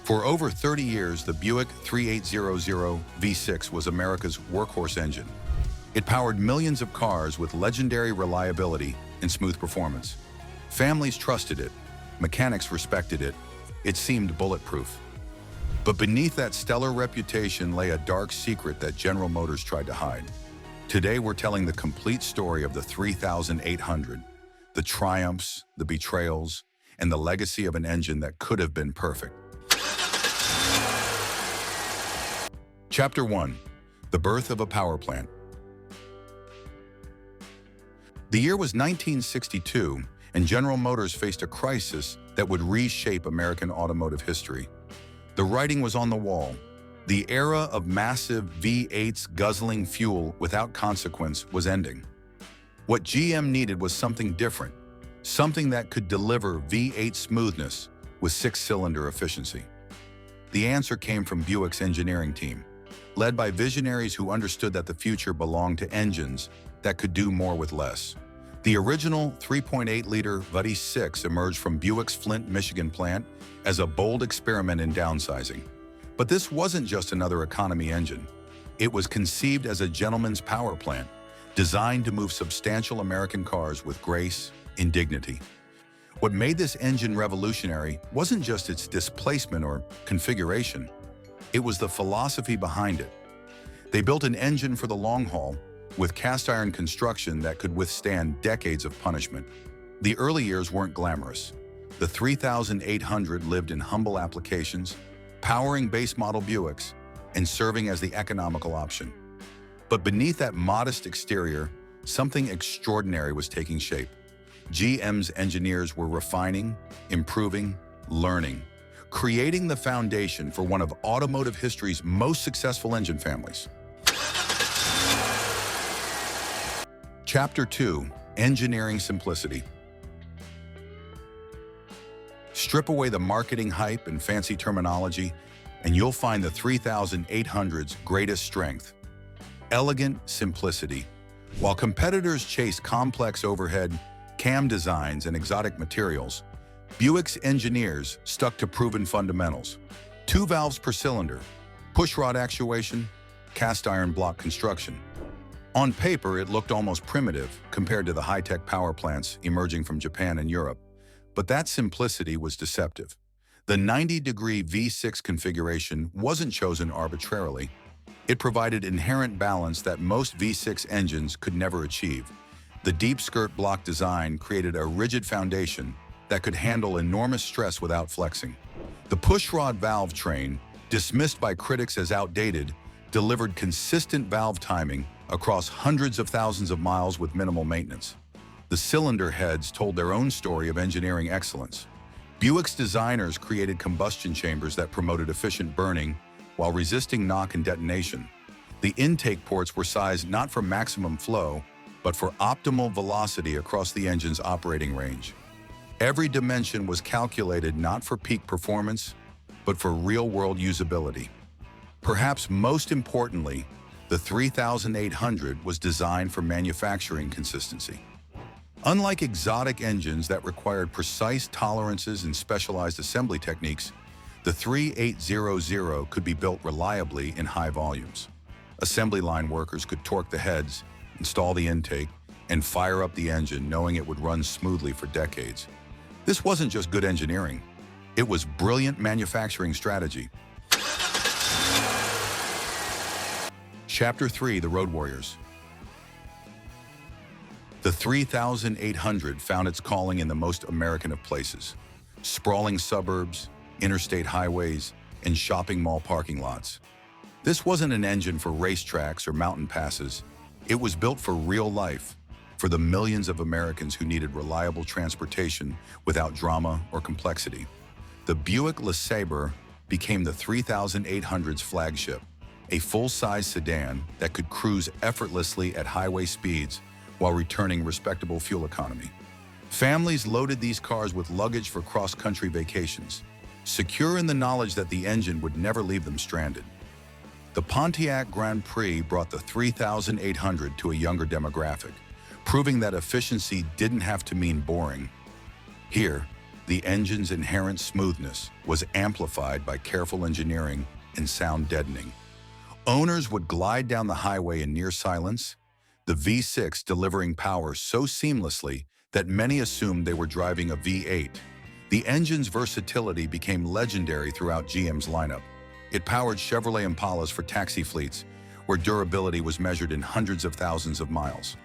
For over 30 years, the Buick 3800 V6 was America's workhorse engine. It powered millions of cars with legendary reliability and smooth performance. Families trusted it, mechanics respected it, it seemed bulletproof. But beneath that stellar reputation lay a dark secret that General Motors tried to hide. Today, we're telling the complete story of the 3800, the triumphs, the betrayals, and the legacy of an engine that could have been perfect. Chapter 1. The Birth of a Power Plant. The year was 1962, and General Motors faced a crisis that would reshape American automotive history. The writing was on the wall. The era of massive V8s guzzling fuel without consequence was ending. What GM needed was something different, something that could deliver V8 smoothness with six-cylinder efficiency. The answer came from Buick's engineering team, led by visionaries who understood that the future belonged to engines that could do more with less. The original 3.8-liter V6 emerged from Buick's Flint, Michigan plant as a bold experiment in downsizing. But this wasn't just another economy engine. It was conceived as a gentleman's power plant, designed to move substantial American cars with grace and dignity. What made this engine revolutionary wasn't just its displacement or configuration. It was the philosophy behind it. They built an engine for the long haul, with cast-iron construction that could withstand decades of punishment. The early years weren't glamorous. The 3800 lived in humble applications, powering base-model Buicks and serving as the economical option. But beneath that modest exterior, something extraordinary was taking shape. GM's engineers were refining, improving, learning, creating the foundation for one of automotive history's most successful engine families. Chapter 2. Engineering Simplicity. Strip away the marketing hype and fancy terminology, and you'll find the 3800's greatest strength: elegant simplicity. While competitors chase complex overhead, cam designs, and exotic materials, Buick's engineers stuck to proven fundamentals: 2 valves per cylinder, pushrod actuation, cast iron block construction. On paper, it looked almost primitive compared to the high-tech power plants emerging from Japan and Europe. But that simplicity was deceptive. The 90-degree V6 configuration wasn't chosen arbitrarily. It provided inherent balance that most V6 engines could never achieve. The deep skirt block design created a rigid foundation that could handle enormous stress without flexing. The pushrod valve train, dismissed by critics as outdated, delivered consistent valve timing across hundreds of thousands of miles with minimal maintenance. The cylinder heads told their own story of engineering excellence. Buick's designers created combustion chambers that promoted efficient burning while resisting knock and detonation. The intake ports were sized not for maximum flow, but for optimal velocity across the engine's operating range. Every dimension was calculated not for peak performance, but for real-world usability. Perhaps most importantly, the 3800 was designed for manufacturing consistency. Unlike exotic engines that required precise tolerances and specialized assembly techniques, the 3800 could be built reliably in high volumes. Assembly line workers could torque the heads, install the intake, and fire up the engine knowing it would run smoothly for decades. This wasn't just good engineering, it was brilliant manufacturing strategy. Chapter 3. The Road Warriors. The 3800 found its calling in the most American of places: sprawling suburbs, interstate highways, and shopping mall parking lots. This wasn't an engine for racetracks or mountain passes. It was built for real life, for the millions of Americans who needed reliable transportation without drama or complexity. The Buick LeSabre became the 3800's flagship, a full-size sedan that could cruise effortlessly at highway speeds while returning respectable fuel economy. Families loaded these cars with luggage for cross-country vacations, secure in the knowledge that the engine would never leave them stranded. The Pontiac Grand Prix brought the 3800 to a younger demographic, proving that efficiency didn't have to mean boring. Here, The engine's inherent smoothness was amplified by careful engineering and sound deadening. Owners would glide down the highway in near silence, the V6 delivering power so seamlessly that many assumed they were driving a V8. The engine's versatility became legendary throughout GM's lineup. It powered Chevrolet Impalas for taxi fleets, where durability was measured in hundreds of thousands of miles.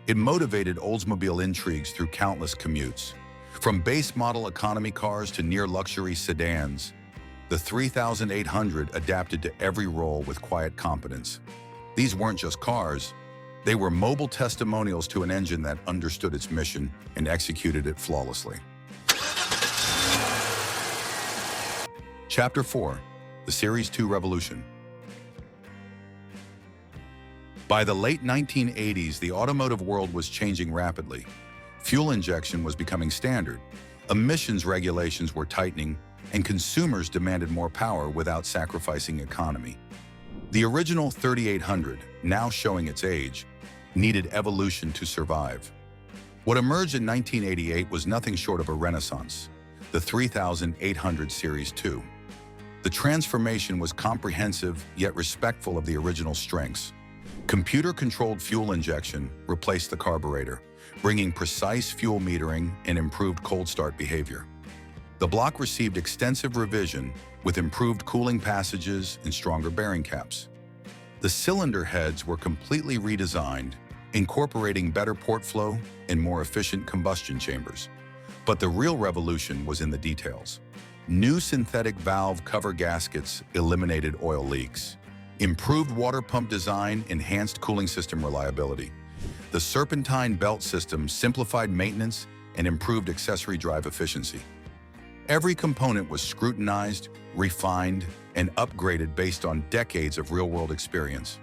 It motivated Oldsmobile intrigues through countless commutes. From base model economy cars to near luxury sedans, the 3800 adapted to every role with quiet competence. These weren't just cars, they were mobile testimonials to an engine that understood its mission and executed it flawlessly. Chapter 4. The Series 2 Revolution. By the late 1980s, the automotive world was changing rapidly. Fuel injection was becoming standard, emissions regulations were tightening, and consumers demanded more power without sacrificing economy. The original 3800, now showing its age, needed evolution to survive. What emerged in 1988 was nothing short of a renaissance, the 3800 Series 2. The transformation was comprehensive yet respectful of the original strengths. Computer-controlled fuel injection replaced the carburetor, bringing precise fuel metering and improved cold start behavior. The block received extensive revision with improved cooling passages and stronger bearing caps. The cylinder heads were completely redesigned, incorporating better port flow and more efficient combustion chambers. But the real revolution was in the details. New synthetic valve cover gaskets eliminated oil leaks. Improved water pump design enhanced cooling system reliability. The serpentine belt system simplified maintenance and improved accessory drive efficiency. Every component was scrutinized, refined, and upgraded based on decades of real-world experience.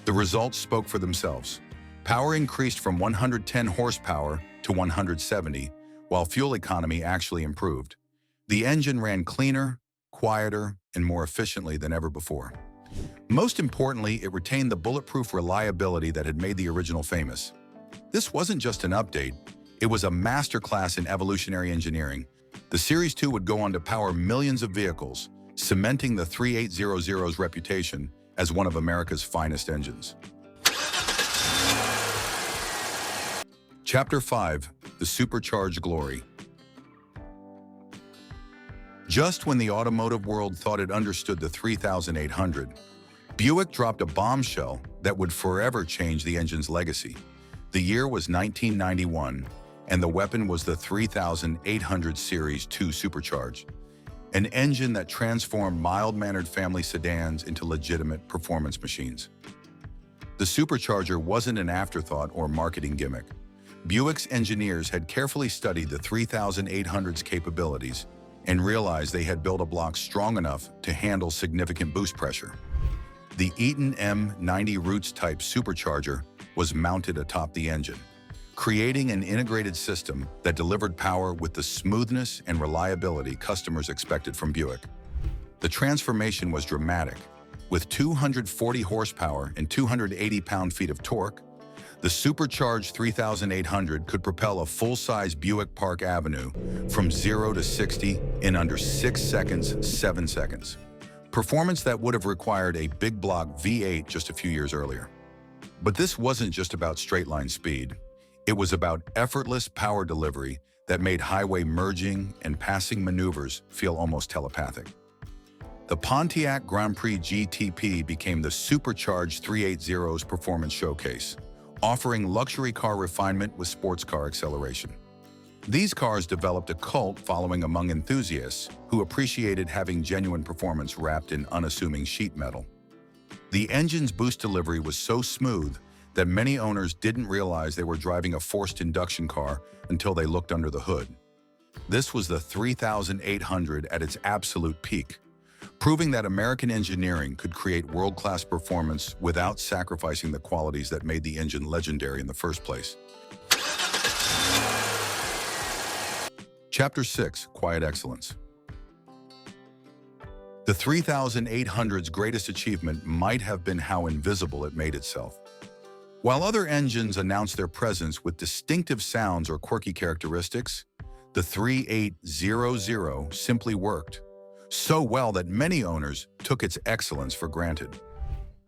The results spoke for themselves. Power increased from 110 horsepower to 170, while fuel economy actually improved. The engine ran cleaner, quieter, and more efficiently than ever before. Most importantly, it retained the bulletproof reliability that had made the original famous. This wasn't just an update, it was a masterclass in evolutionary engineering. The Series 2 would go on to power millions of vehicles, cementing the 3800's reputation as one of America's finest engines. Chapter 5. The Supercharged Glory. Just when the automotive world thought it understood the 3800, Buick dropped a bombshell that would forever change the engine's legacy. The year was 1991, and the weapon was the 3800 Series 2 Supercharged, an engine that transformed mild-mannered family sedans into legitimate performance machines. The Supercharger wasn't an afterthought or marketing gimmick. Buick's engineers had carefully studied the 3800's capabilities and realized they had built a block strong enough to handle significant boost pressure. The Eaton M90 Roots-type supercharger was mounted atop the engine, creating an integrated system that delivered power with the smoothness and reliability customers expected from Buick. The transformation was dramatic. With 240 horsepower and 280 pound-feet of torque, the supercharged 3800 could propel a full-size Buick Park Avenue from 0 to 60 in under 6 seconds, 7 seconds. Performance that would have required a big block V8 just a few years earlier. But this wasn't just about straight-line speed. It was about effortless power delivery that made highway merging and passing maneuvers feel almost telepathic. The Pontiac Grand Prix GTP became the supercharged 380's performance showcase, offering luxury car refinement with sports car acceleration. These cars developed a cult following among enthusiasts who appreciated having genuine performance wrapped in unassuming sheet metal. The engine's boost delivery was so smooth that many owners didn't realize they were driving a forced induction car until they looked under the hood. This was the 3800 at its absolute peak, proving that American engineering could create world-class performance without sacrificing the qualities that made the engine legendary in the first place. Chapter 6. Quiet Excellence. The 3800's greatest achievement might have been how invisible it made itself. While other engines announced their presence with distinctive sounds or quirky characteristics, The 3800 simply worked, so well that many owners took its excellence for granted.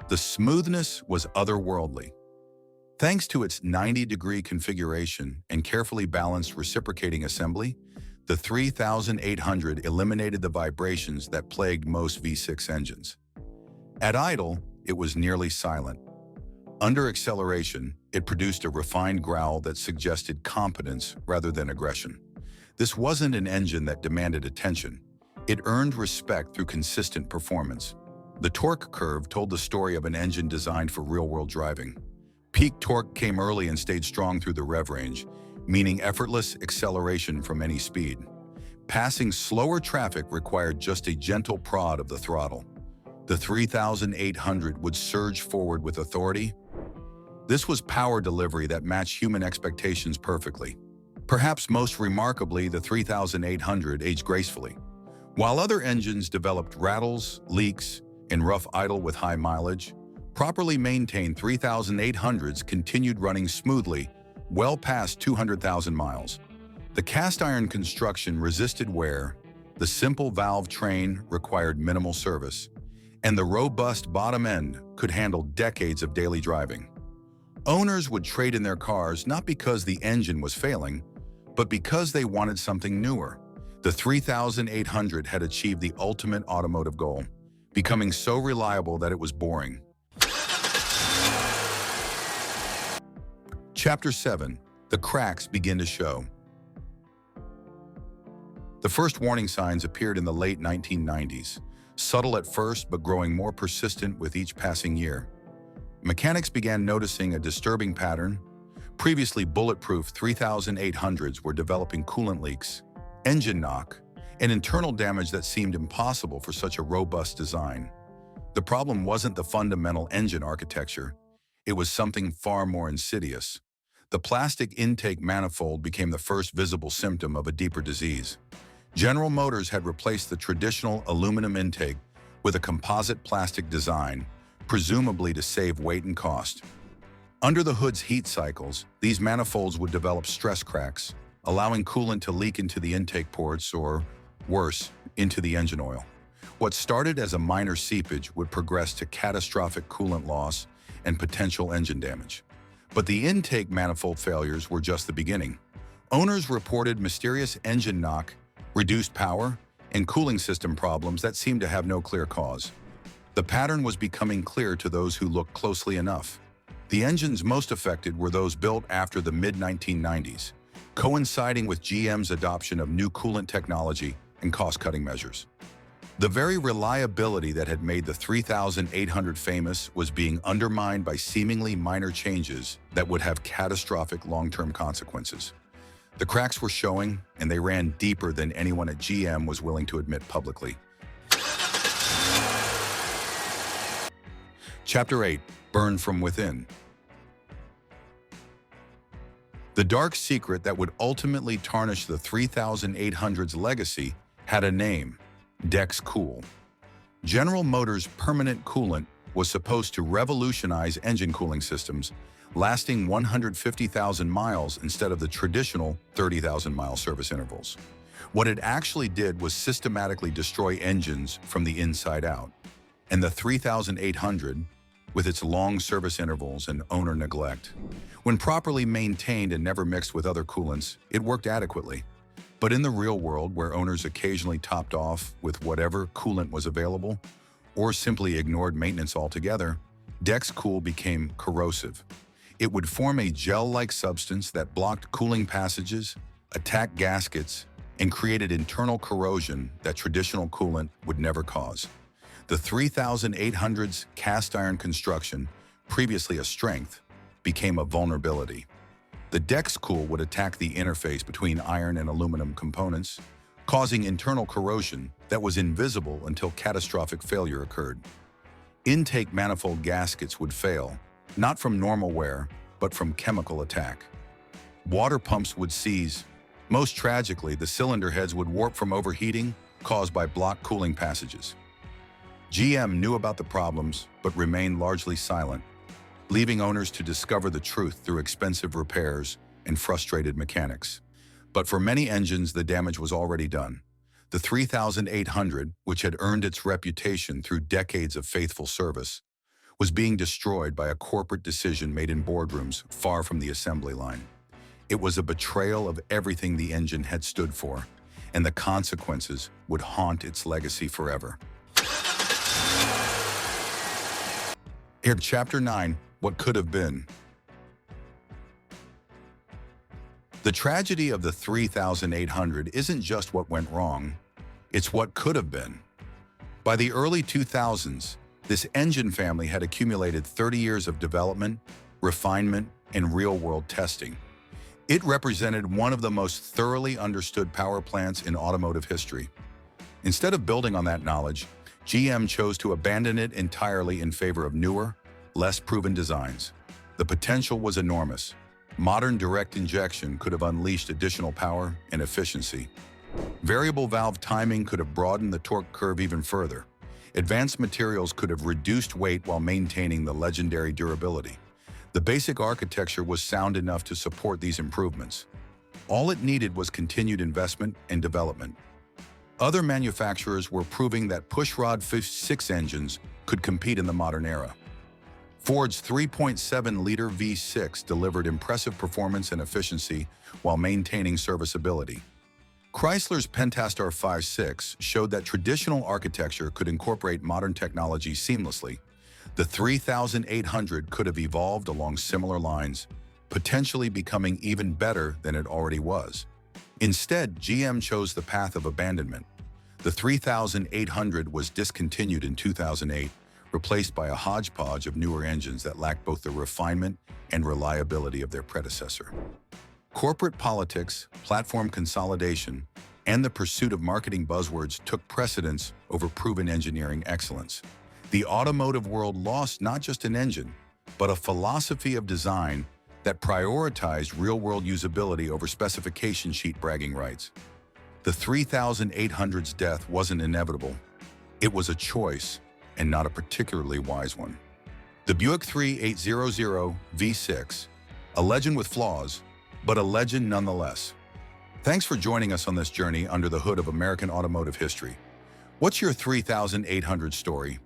The smoothness was otherworldly. Thanks to its 90-degree configuration and carefully balanced reciprocating assembly, the 3800 eliminated the vibrations that plagued most V6 engines. At idle, it was nearly silent. Under acceleration, it produced a refined growl that suggested competence rather than aggression. This wasn't an engine that demanded attention. It earned respect through consistent performance. The torque curve told the story of an engine designed for real-world driving. Peak torque came early and stayed strong through the rev range, meaning effortless acceleration from any speed. Passing slower traffic required just a gentle prod of the throttle. The 3800 would surge forward with authority. This was power delivery that matched human expectations perfectly. Perhaps most remarkably, the 3800 aged gracefully. While other engines developed rattles, leaks, and rough idle with high mileage, properly maintained 3800s continued running smoothly well past 200,000 miles. The cast-iron construction resisted wear, the simple valve train required minimal service, and the robust bottom end could handle decades of daily driving. Owners would trade in their cars not because the engine was failing, but because they wanted something newer. The 3800 had achieved the ultimate automotive goal, becoming so reliable that it was boring. Chapter 7. The cracks begin to show. The first warning signs appeared in the late 1990s, subtle at first but growing more persistent with each passing year. Mechanics began noticing a disturbing pattern. Previously bulletproof 3800s were developing coolant leaks, engine knock, and internal damage that seemed impossible for such a robust design. The problem wasn't the fundamental engine architecture. It was something far more insidious. The plastic intake manifold became the first visible symptom of a deeper disease. General Motors had replaced the traditional aluminum intake with a composite plastic design, presumably to save weight and cost. Under the hood's heat cycles, these manifolds would develop stress cracks, allowing coolant to leak into the intake ports or, worse, into the engine oil. What started as a minor seepage would progress to catastrophic coolant loss and potential engine damage. But the intake manifold failures were just the beginning. Owners reported mysterious engine knock, reduced power, and cooling system problems that seemed to have no clear cause. The pattern was becoming clear to those who looked closely enough. The engines most affected were those built after the mid-1990s, coinciding with GM's adoption of new coolant technology and cost-cutting measures. The very reliability that had made the 3800 famous was being undermined by seemingly minor changes that would have catastrophic long-term consequences. The cracks were showing, and they ran deeper than anyone at GM was willing to admit publicly. Chapter 8. Burn from within. The dark secret that would ultimately tarnish the 3800's legacy had a name: Dex Cool. General Motors' permanent coolant was supposed to revolutionize engine cooling systems, lasting 150,000 miles instead of the traditional 30,000-mile service intervals. What it actually did was systematically destroy engines from the inside out. And the 3800, with its long service intervals and owner neglect, when properly maintained and never mixed with other coolants, it worked adequately. But in the real world, where owners occasionally topped off with whatever coolant was available, or simply ignored maintenance altogether, Dex Cool became corrosive. It would form a gel-like substance that blocked cooling passages, attacked gaskets, and created internal corrosion that traditional coolant would never cause. The 3800's cast-iron construction, previously a strength, became a vulnerability. The Dex Cool would attack the interface between iron and aluminum components, causing internal corrosion that was invisible until catastrophic failure occurred. Intake manifold gaskets would fail, not from normal wear, but from chemical attack. Water pumps would seize. Most tragically, the cylinder heads would warp from overheating, caused by blocked cooling passages. GM knew about the problems, but remained largely silent, leaving owners to discover the truth through expensive repairs and frustrated mechanics. But for many engines, the damage was already done. The 3800, which had earned its reputation through decades of faithful service, was being destroyed by a corporate decision made in boardrooms far from the assembly line. It was a betrayal of everything the engine had stood for, and the consequences would haunt its legacy forever. Here, Chapter 9, What Could Have Been. The tragedy of the 3800 isn't just what went wrong, it's what could have been. By the early 2000s, this engine family had accumulated 30 years of development, refinement, and real-world testing. It represented one of the most thoroughly understood power plants in automotive history. Instead of building on that knowledge, GM chose to abandon it entirely in favor of newer, less proven designs. The potential was enormous. Modern direct injection could have unleashed additional power and efficiency. Variable valve timing could have broadened the torque curve even further. Advanced materials could have reduced weight while maintaining the legendary durability. The basic architecture was sound enough to support these improvements. All it needed was continued investment and development. Other manufacturers were proving that pushrod V6 engines could compete in the modern era. Ford's 3.7-liter V6 delivered impressive performance and efficiency while maintaining serviceability. Chrysler's Pentastar 5.6 showed that traditional architecture could incorporate modern technology seamlessly. The 3800 could have evolved along similar lines, potentially becoming even better than it already was. Instead, GM chose the path of abandonment. The 3800 was discontinued in 2008, replaced by a hodgepodge of newer engines that lacked both the refinement and reliability of their predecessor. Corporate politics, platform consolidation, and the pursuit of marketing buzzwords took precedence over proven engineering excellence. The automotive world lost not just an engine, but a philosophy of design that prioritized real-world usability over specification sheet bragging rights. The 3800's death wasn't inevitable. It was a choice, and not a particularly wise one. The Buick 3800 V6, a legend with flaws, but a legend nonetheless. Thanks for joining us on this journey under the hood of American automotive history. What's your 3800 story?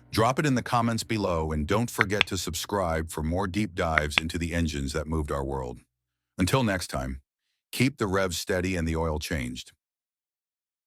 Drop it in the comments below, and don't forget to subscribe for more deep dives into the engines that moved our world. Until next time, keep the revs steady and the oil changed.